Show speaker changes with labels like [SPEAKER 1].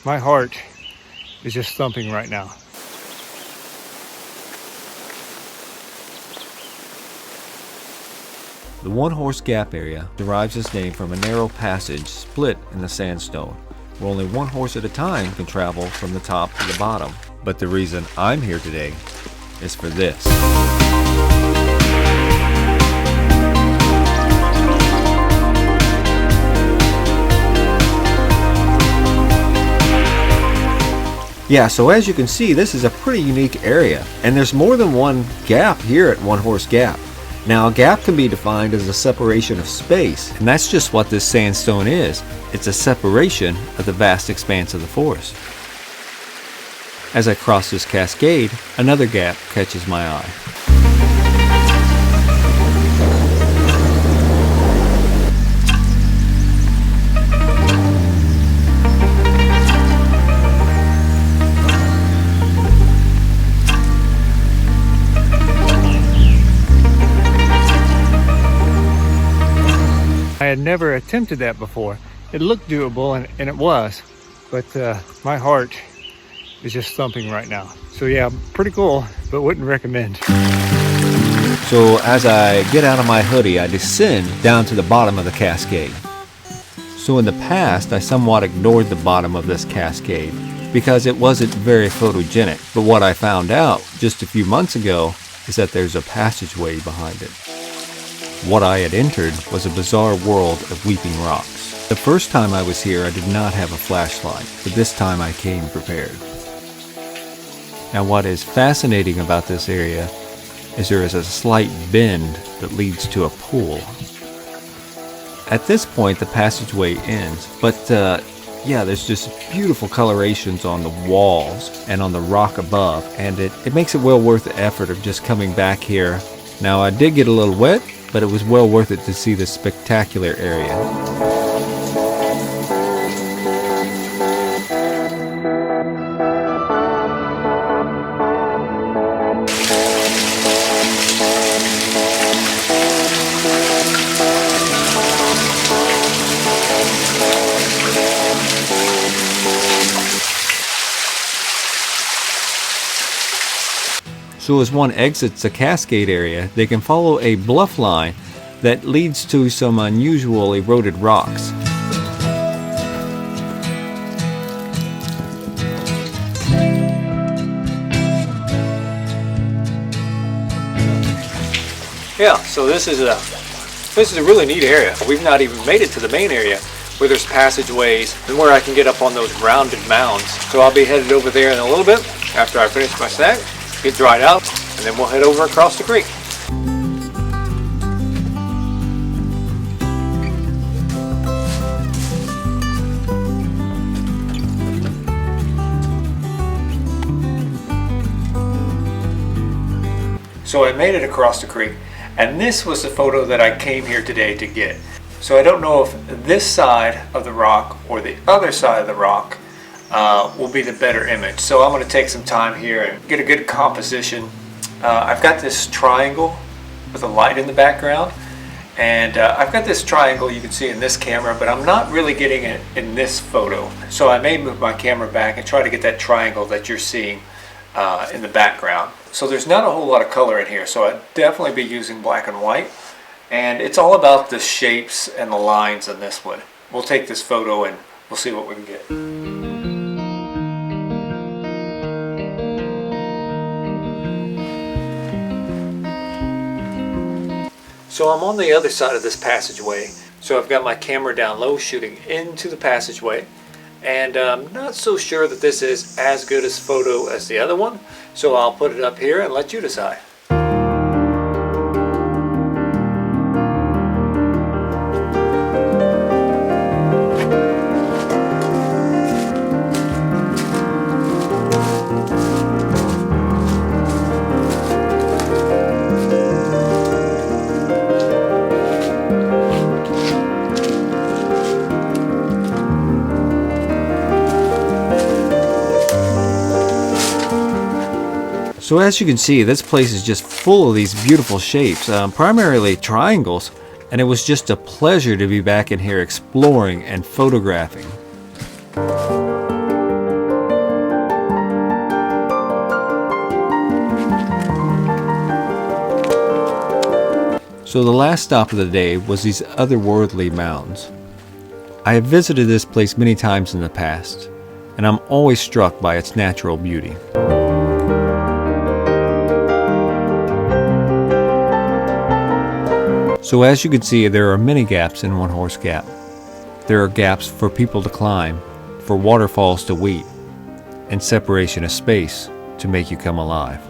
[SPEAKER 1] My heart is just thumping right now.
[SPEAKER 2] The one-horse gap area derives its name from a narrow passage split in the sandstone, where only one horse at a time can travel from the top to the bottom. But the reason I'm here today is for this. Yeah, so as you can see, this is a pretty unique area, and there's more than one gap here at One Horse Gap. Now, a gap can be defined as a separation of space, and that's just what this sandstone is. It's a separation of the vast expanse of the forest. As I cross this cascade, another gap catches my eye.
[SPEAKER 1] I had never attempted that before. It looked doable, and it was, but my heart is just thumping right now. So yeah, pretty cool, but wouldn't recommend.
[SPEAKER 2] So as I get out of my hoodie, I descend down to the bottom of the cascade. So in the past, I somewhat ignored the bottom of this cascade because it wasn't very photogenic. But what I found out just a few months ago is that there's a passageway behind it. What I had entered was a bizarre world of weeping rocks. The first time I was here, I did not have a flashlight, but this time I came prepared. Now, what is fascinating about this area is there is a slight bend that leads to a pool. At this point, the passageway ends, but yeah, there's just beautiful colorations on the walls and on the rock above, and it makes it well worth the effort of just coming back here. Now, I did get a little wet, but it was well worth it to see this spectacular area. So as one exits the cascade area, they can follow a bluff line that leads to some unusual eroded rocks.
[SPEAKER 1] Yeah, so this is a really neat area. We've not even made it to the main area where there's passageways and where I can get up on those rounded mounds. So I'll be headed over there in a little bit after I finish my snack, get dried out, and then we'll head over across the creek. So I made it across the creek, and this was the photo that I came here today to get. So I don't know if this side of the rock or the other side of the rock will be the better image. So I'm going to take some time here and get a good composition. I've got this triangle with a light in the background, and I've got this triangle you can see in this camera, but I'm not really getting it in this photo. So I may move my camera back and try to get that triangle that you're seeing in the background. So there's not a whole lot of color in here, so I'd definitely be using black and white. And it's all about the shapes and the lines in this one. We'll take this photo and we'll see what we can get. So I'm on the other side of this passageway. So I've got my camera down low shooting into the passageway. And I'm not so sure that this is as good a photo as the other one. So I'll put it up here and let you decide.
[SPEAKER 2] So as you can see, this place is just full of these beautiful shapes, primarily triangles, and it was just a pleasure to be back in here exploring and photographing. So the last stop of the day was these otherworldly mounds. I have visited this place many times in the past, and I'm always struck by its natural beauty. So as you can see, there are many gaps in One Horse Gap. There are gaps for people to climb, for waterfalls to weep, and separation of space to make you come alive.